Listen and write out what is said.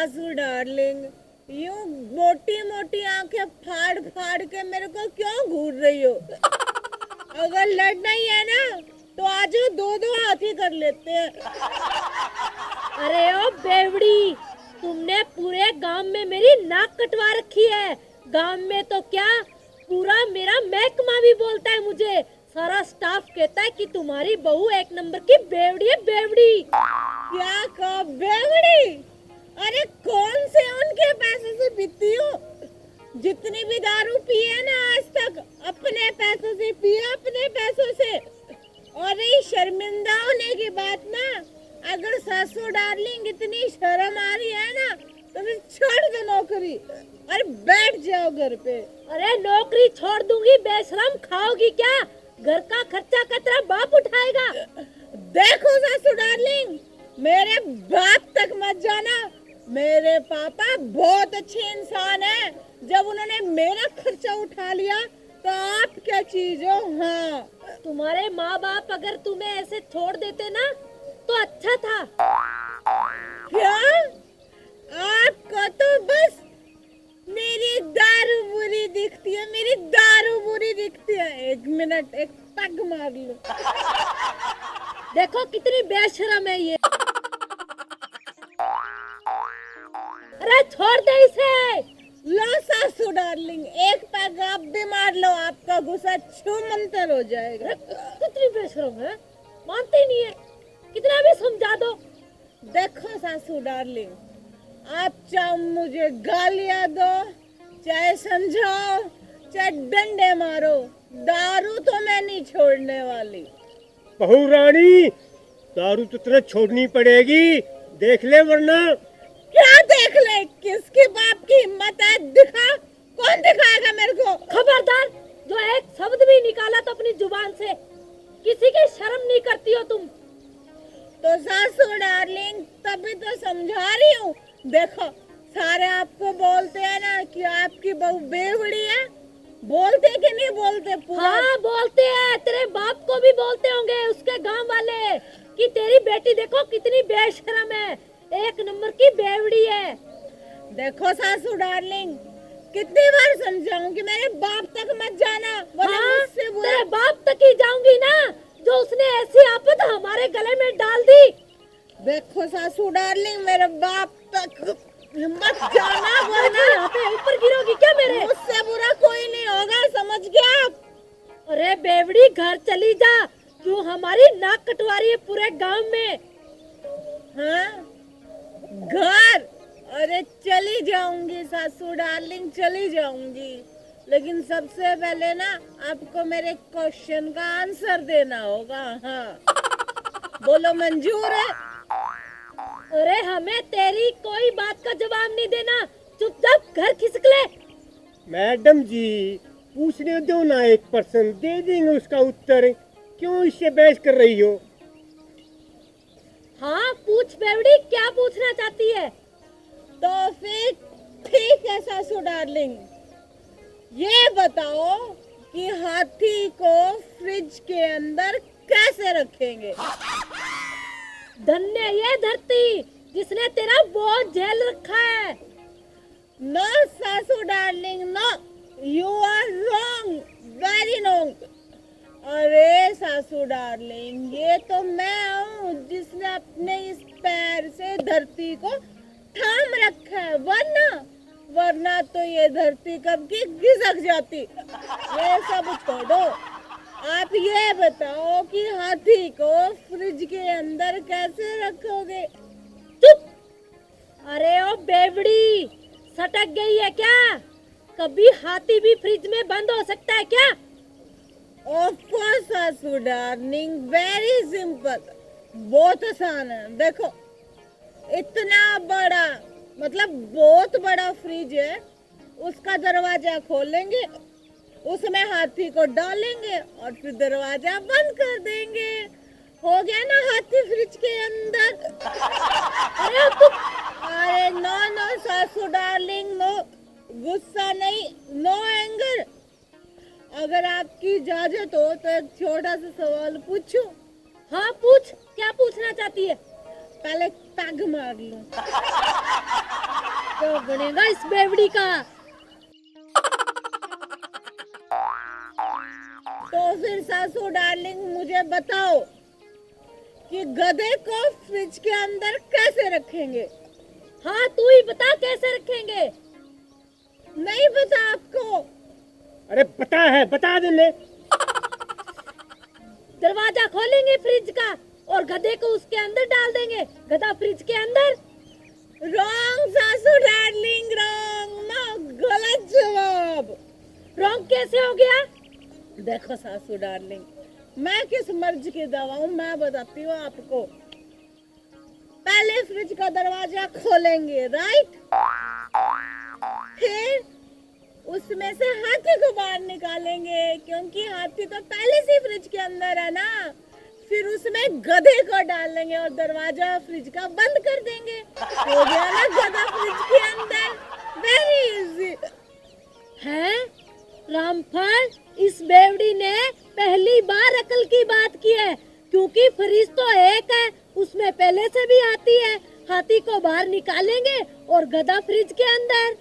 सासू डार्लिंग, यूं मोटी मोटी आंखें फाड़ फाड़ के मेरे को क्यों घूर रही हो? अगर लड़ना ही है ना तो आज दो दो हाथी कर लेते हैं। अरे ओ बेवड़ी, तुमने पूरे गांव में मेरी नाक कटवा रखी है। गांव में तो क्या, पूरा मेरा महकमा भी बोलता है मुझे। सारा स्टाफ कहता है कि तुम्हारी बहू एक नंबर की बेवड़ी है, बेवड़ी। क्या कहा बेवड़ी? अरे कौन से उनके पैसे से पीती हो? जितनी भी दारू पी है ना आज तक अपने पैसों से पी है, अपने पैसों से। और ये शर्मिंदा होने की बात ना, अगर सासू डार्लिंग इतनी शर्म आ रही है ना तो फिर छोड़ दो नौकरी और बैठ जाओ घर पे। अरे नौकरी छोड़ दूंगी, बेशरम, खाओगी क्या? घर का खर्चा का तेरा बाप उठाएगा। देखो सासू डार्लिंग, मेरे बाप तक मत जाना। मेरे पापा बहुत अच्छे इंसान हैं। जब उन्होंने मेरा खर्चा उठा लिया तो आप क्या चीज हो? हाँ, तुम्हारे माँ बाप अगर तुम्हें ऐसे छोड़ देते ना तो अच्छा था। क्या आपको तो बस मेरी दारू बुरी दिखती है, मेरी दारू बुरी दिखती है। एक मिनट, एक पैग मार लो। देखो कितनी बेशरम है ये। अरे छोड़ दे इसे। लो सासू डार्लिंग, एक पैग आप भी मार लो, आपका गुस्सा छू मंतर हो जाएगा। कितनी बेशरम है, मानते ही नहीं है। कितना भी समझा दो। देखो सासू डार्लिंग, आप चाहे मुझे गालियां दो, चाहे समझाओ, चाहे डंडे मारो, दारू तो मैं नहीं छोड़ने वाली। बहू रानी, दारू तो तुझे छोड़नी पड़ेगी, देख ले वरना। क्या देख ले? किसके बाप की हिम्मत है? दिखा, कौन दिखाएगा मेरे को? खबरदार, जो एक शब्द भी निकाला तो अपनी जुबान से। किसी की शर्म नहीं करती हो तुम। तो सासू डार्लिंग, तभी तो समझा रही हूँ। देखो, सारे आपको बोलते हैं ना कि आपकी बहू बेवड़ी है। बोलते कि नहीं बोलते? पूरा हाँ बोलते हैं, तेरे बाप को भी बोलते होंगे उसके गांव वाले कि तेरी बेटी देखो कितनी बेशरम है, एक नंबर की बेवड़ी है। देखो सासू डार्लिंग, कितनी बार समझाऊं कि मेरे बाप तक मत जाना, वरना हाँ, मुझसे बुरा। तेरे बाप तक ही जाऊंगी ना, जो उसने ऐसी आफत हमारे गले में डाल दी। देखो सासू डार्लिंग, मेरे बाप तक मत जाना, वरना यहाँ पे ऊपर गिरोगी क्या मेरे? मुझसे बुरा कोई नहीं होगा, समझ गया आप? अरे बेवड़ी, घर चली जा, क्यों हमारी नाक कटवा रही है पूरे गांव में? हाँ, घर? अरे चली जाऊंगी सासू डार्लिंग, चली जाऊंगी, लेकिन सबसे पहले ना आपको मेरे क्वेश्चन का आंसर देना होगा। हाँ, बोलो मंजूर है? अरे हमें तेरी कोई बात का जवाब नहीं देना, चुपचाप घर खिसक ले। मैडम जी, पूछने दो ना, 1% दे देंगे उसका उत्तर। क्यों इससे बहस कर रही हो? हाँ पूछ बेवड़ी, क्या पूछना चाहती है? तो फिर ठीक है सासू डार्लिंग, ये बताओ कि हाथी को फ्रिज के अंदर कैसे रखेंगे? धन्य ये धरती जिसने तेरा बोझ झेल रखा है। नो सासू darling, no, you are wrong, very wrong. अरे सासू डार्लिंग, ये तो मैं हूँ जिसने अपने इस पैर से धरती को थाम रखा है, वरना तो ये धरती कब की खिसक जाती। ये सब छोड़ो, आप ये बताओ कि हाथी को फ्रिज के अंदर कैसे रखोगे? चुप! अरे ओ बेवड़ी, सटक गई है क्या? कभी हाथी भी फ्रिज में बंद हो सकता है क्या? ऑफ कोर्स सासू डार्लिंग, वेरी सिंपल, बहुत आसान है। देखो, इतना बड़ा, मतलब बहुत बड़ा फ्रिज है, उसका दरवाजा खोलेंगे, उसमें हाथी को डालेंगे और फिर दरवाजा बंद कर देंगे। हो गया ना हाथी फ्रिज के अंदर। अरे तुम, अरे नो नो सासू डार्लिंग, नो, गुस्सा नहीं, नो एंगर। अगर आपकी इजाजत हो तो एक छोटा सा सवाल पूछूं? हाँ पूछ, क्या पूछना चाहती है? पहले पैग मार लूं। क्या बनेगा इस बेवड़ी का। तो फिर सासू डार्लिंग मुझे बताओ कि गधे को फ्रिज के अंदर कैसे रखेंगे? हाँ तू ही बता कैसे रखेंगे। नहीं पता आपको? अरे पता है, बता दे ले। दरवाजा खोलेंगे फ्रिज का और गधे को उसके अंदर डाल देंगे, गधा फ्रिज के अंदर। रॉन्ग सासू डार्लिंग, रॉन्ग ना, गलत जवाब। रॉन्ग कैसे हो गया? देखो सासू डार्लिंग, मैं किस मर्ज की दवा हूँ मैं बताती हूँ आपको। पहले फ्रिज का दरवाजा खोलेंगे, राइट? फिर उसमें से हाथी को बाहर निकालेंगे, क्योंकि हाथी तो पहले से फ्रिज के अंदर है ना। फिर उसमें गधे को डाल देंगे और दरवाजा फ्रिज का बंद कर देंगे। हो गया ना गधा फ्रिज के अंदर। वेरी इजी है। रामफल, इस बेवड़ी ने पहली बार अकल की बात की है, क्योंकि फ्रिज तो एक है, उसमें पहले से भी हाथी है। हाथी को बाहर निकालेंगे और गधा फ्रिज के अंदर।